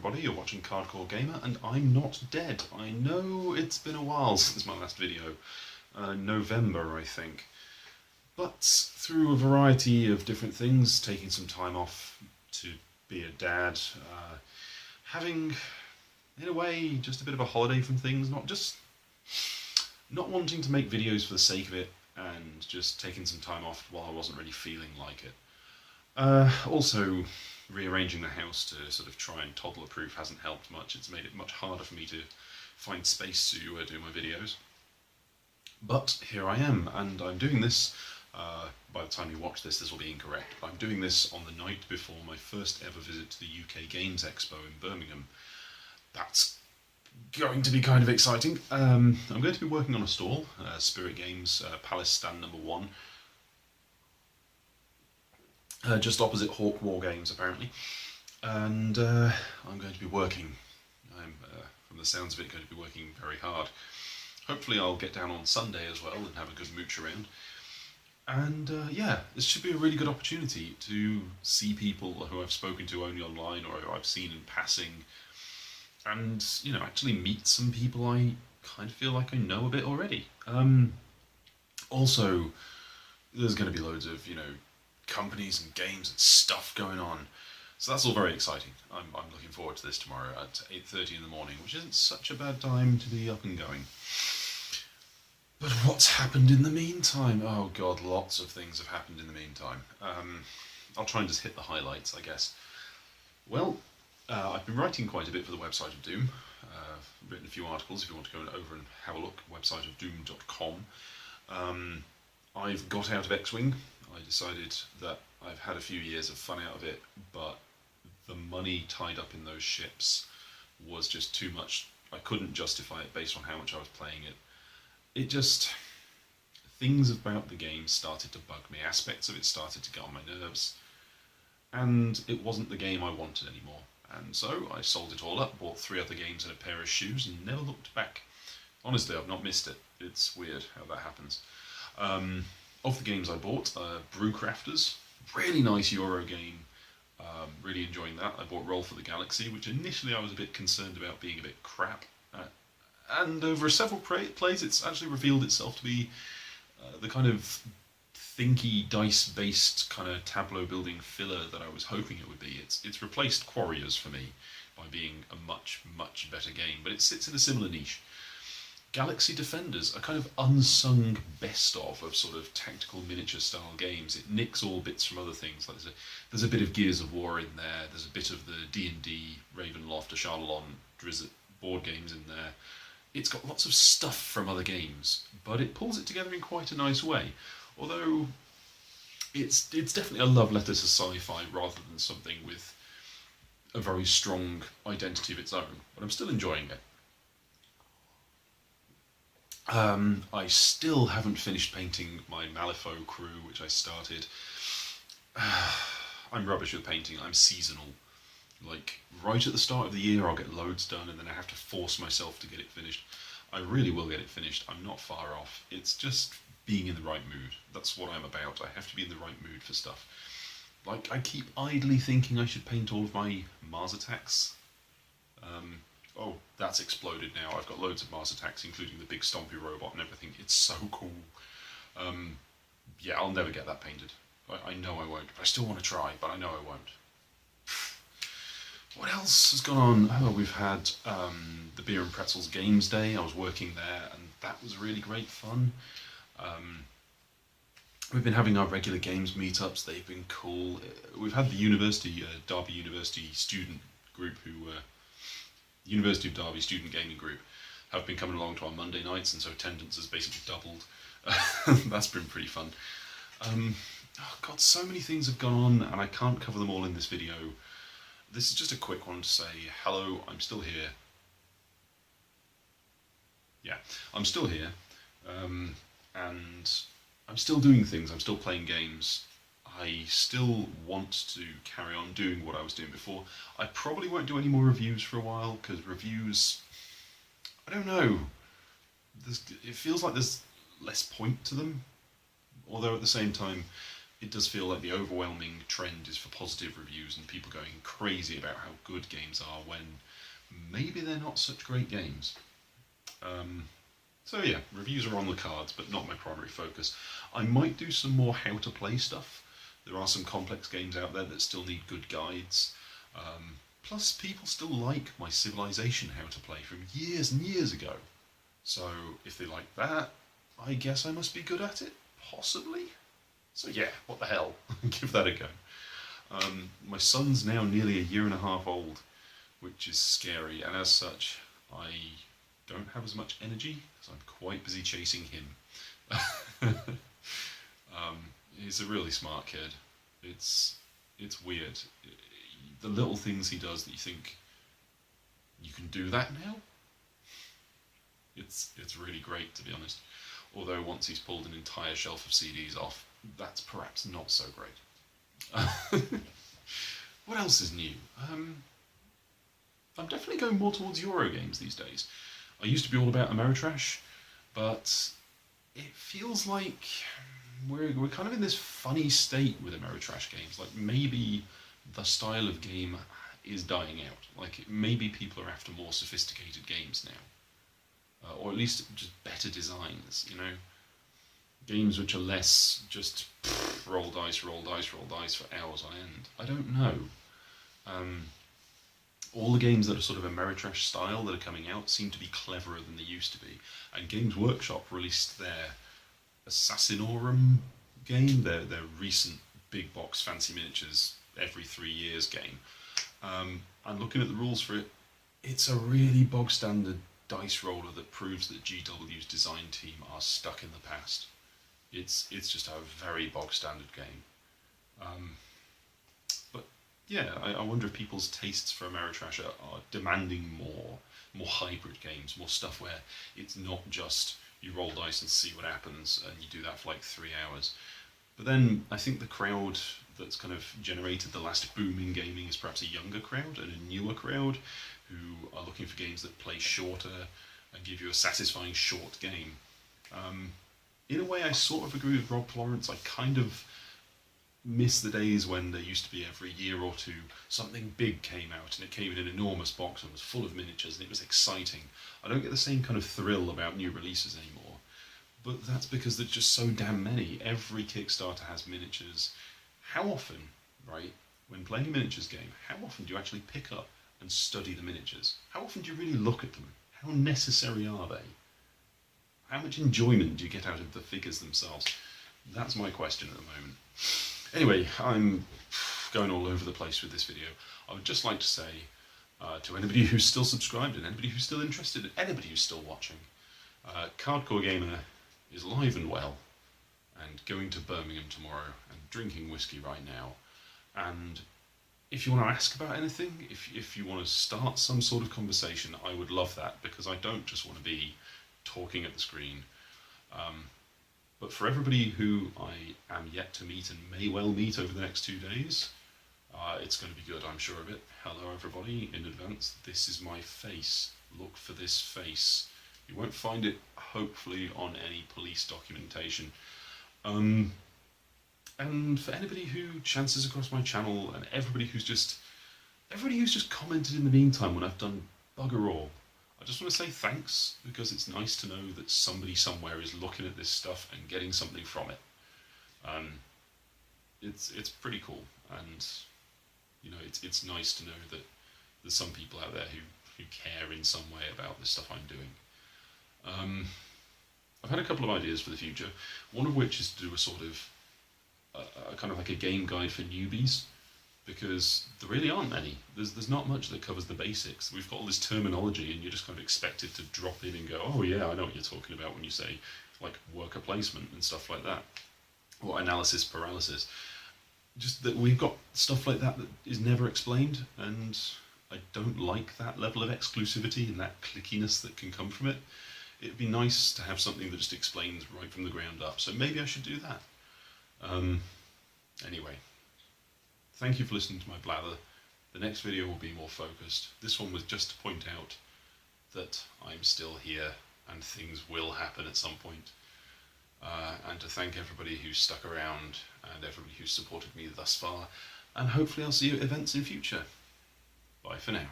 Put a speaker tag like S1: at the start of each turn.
S1: everybody, you're watching Cardcore Gamer, and I'm not dead. I know it's been a while since my last video, November I think, but through a variety of different things, taking some time off to be a dad, having, in a way, just a bit of a holiday from things, not wanting to make videos for the sake of it, and just taking some time off while I wasn't really feeling like it. Also, rearranging the house to sort of try and toddler-proof hasn't helped much. It's made it much harder for me to find space to do my videos. But here I am, and I'm doing this, by the time you watch this, this will be incorrect, but I'm doing this on the night before my first ever visit to the UK Games Expo in Birmingham. That's going to be kind of exciting. I'm going to be working on a stall, Spirit Games, Palace Stand number 1, just opposite Hawk Wargames apparently, and I'm going to be working. I'm, from the sounds of it, going to be working very hard. Hopefully I'll get down on Sunday as well and have a good mooch around. And yeah, this should be a really good opportunity to see people who I've spoken to only online or who I've seen in passing, and, you know, actually meet some people I kind of feel like I know a bit already. Also, there's going to be loads of, you know, companies and games and stuff going on. So that's all very exciting. I'm looking forward to this tomorrow at 8:30 in the morning, which isn't such a bad time to be up and going. But what's happened in the meantime? Oh god, lots of things have happened in the meantime. I'll try and just hit the highlights, I guess. Well, I've been writing quite a bit for the website of Doom. I've written a few articles if you want to go over and have a look, websiteofdoom.com. I've got out of X-Wing. I decided that I've had a few years of fun out of it, but the money tied up in those ships was just too much. I couldn't justify it based on how much I was playing it. It just... things about the game started to bug me, aspects of it started to get on my nerves, and it wasn't the game I wanted anymore. And so I sold it all up, bought 3 other games and a pair of shoes, and never looked back. Honestly, I've not missed it. It's weird how that happens. Of the games I bought, Brewcrafters, really nice Euro game, really enjoying that. I bought Roll for the Galaxy, which initially I was a bit concerned about being a bit crap, and over several plays it's actually revealed itself to be the kind of thinky, dice-based kind of tableau-building filler that I was hoping it would be. It's replaced Quarriors for me by being a much, much better game, but it sits in a similar niche. Galaxy Defenders, a kind of unsung best of sort of tactical miniature style games. It nicks all bits from other things. Like there's a bit of Gears of War in there. There's a bit of the D&D, Ravenloft, Ashardalon, Drizzt board games in there. It's got lots of stuff from other games, but it pulls it together in quite a nice way. Although it's definitely a love letter to sci-fi rather than something with a very strong identity of its own. But I'm still enjoying it. I still haven't finished painting my Malifaux crew, which I started. I'm rubbish with painting. I'm seasonal. Like, right at the start of the year I'll get loads done and then I have to force myself to get it finished. I really will get it finished. I'm not far off. It's just being in the right mood. That's what I'm about. I have to be in the right mood for stuff. Like, I keep idly thinking I should paint all of my Mars attacks. Oh, that's exploded now. I've got loads of Mars attacks, including the big stompy robot and everything. It's so cool. Yeah, I'll never get that painted. I know I won't, but I still want to try, but I know I won't. What else has gone on? Oh, we've had the Beer and Pretzels Games Day. I was working there, and that was really great fun. We've been having our regular games meetups. They've been cool. We've had the University, Derby University student group University of Derby Student Gaming Group have been coming along to our Monday nights, and so attendance has basically doubled. That's been pretty fun. Oh god, so many things have gone on, and I can't cover them all in this video. This is just a quick one to say, hello, I'm still here. Yeah, I'm still here, and I'm still doing things, I'm still playing games. I still want to carry on doing what I was doing before. I probably won't do any more reviews for a while, because reviews, I don't know, it feels like there's less point to them, although at the same time, it does feel like the overwhelming trend is for positive reviews and people going crazy about how good games are when maybe they're not such great games. So yeah, reviews are on the cards, but not my primary focus. I might do some more how to play stuff. There are some complex games out there that still need good guides. Plus, people still like my Civilization how to play from years and years ago. So if they like that, I guess I must be good at it, possibly. So yeah, what the hell? Give that a go. My son's now nearly a year and a half old, which is scary, and as such, I don't have as much energy because I'm quite busy chasing him. He's a really smart kid. It's weird. The little things he does that you think, you can do that now? It's really great, to be honest. Although once he's pulled an entire shelf of CDs off, that's perhaps not so great. What else is new? I'm definitely going more towards Euro games these days. I used to be all about Ameritrash, but it feels like we're kind of in this funny state with Ameritrash games. Like maybe the style of game is dying out. Like maybe people are after more sophisticated games now, or at least just better designs. You know, games which are less just roll dice, roll dice, roll dice for hours on end. I don't know. All the games that are sort of Ameritrash style that are coming out seem to be cleverer than they used to be. And Games Workshop released their Assassinorum game, their recent big box fancy miniatures every 3 years game. And looking at the rules for it, it's a really bog standard dice roller that proves that GW's design team are stuck in the past. It's just a very bog standard game. But yeah, I wonder if people's tastes for Ameritrash are demanding more hybrid games, more stuff where it's not just you roll dice and see what happens and you do that for like 3 hours. But then I think the crowd that's kind of generated the last boom in gaming is perhaps a younger crowd and a newer crowd who are looking for games that play shorter and give you a satisfying short game. In a way, I sort of agree with Rob Florence. I kind of miss the days when there used to be every year or two something big came out and it came in an enormous box and was full of miniatures and it was exciting. I don't get the same kind of thrill about new releases anymore. But that's because there's just so damn many. Every Kickstarter has miniatures. How often, right, when playing a miniatures game, how often do you actually pick up and study the miniatures? How often do you really look at them? How necessary are they? How much enjoyment do you get out of the figures themselves? That's my question at the moment. Anyway, I'm going all over the place with this video. I would just like to say to anybody who's still subscribed and anybody who's still interested and anybody who's still watching, Cardcore Gamer is alive and well and going to Birmingham tomorrow and drinking whiskey right now. And if you want to ask about anything, if you want to start some sort of conversation, I would love that, because I don't just want to be talking at the screen. But for everybody who I am yet to meet and may well meet over the next 2 days, it's going to be good, I'm sure of it. Hello everybody in advance. This is my face. Look for this face. You won't find it, hopefully, on any police documentation. And for anybody who chances across my channel and everybody who's just commented in the meantime when I've done bugger all, I just want to say thanks, because it's nice to know that somebody somewhere is looking at this stuff and getting something from it. It's pretty cool, and you know, it's nice to know that there's some people out there who care in some way about the stuff I'm doing. I've had a couple of ideas for the future, one of which is to do a sort of kind of like a game guide for newbies, because there really aren't any. There's not much that covers the basics. We've got all this terminology and you're just kind of expected to drop in and go, oh yeah, I know what you're talking about when you say like worker placement and stuff like that, or analysis paralysis. Just that we've got stuff like that that is never explained, and I don't like that level of exclusivity and that clickiness that can come from it. It'd be nice to have something that just explains right from the ground up, so maybe I should do that. Anyway, thank you for listening to my blather. The next video will be more focused. This one was just to point out that I'm still here and things will happen at some point. and to thank everybody who's stuck around and everybody who's supported me thus far. And hopefully I'll see you at events in future. Bye for now.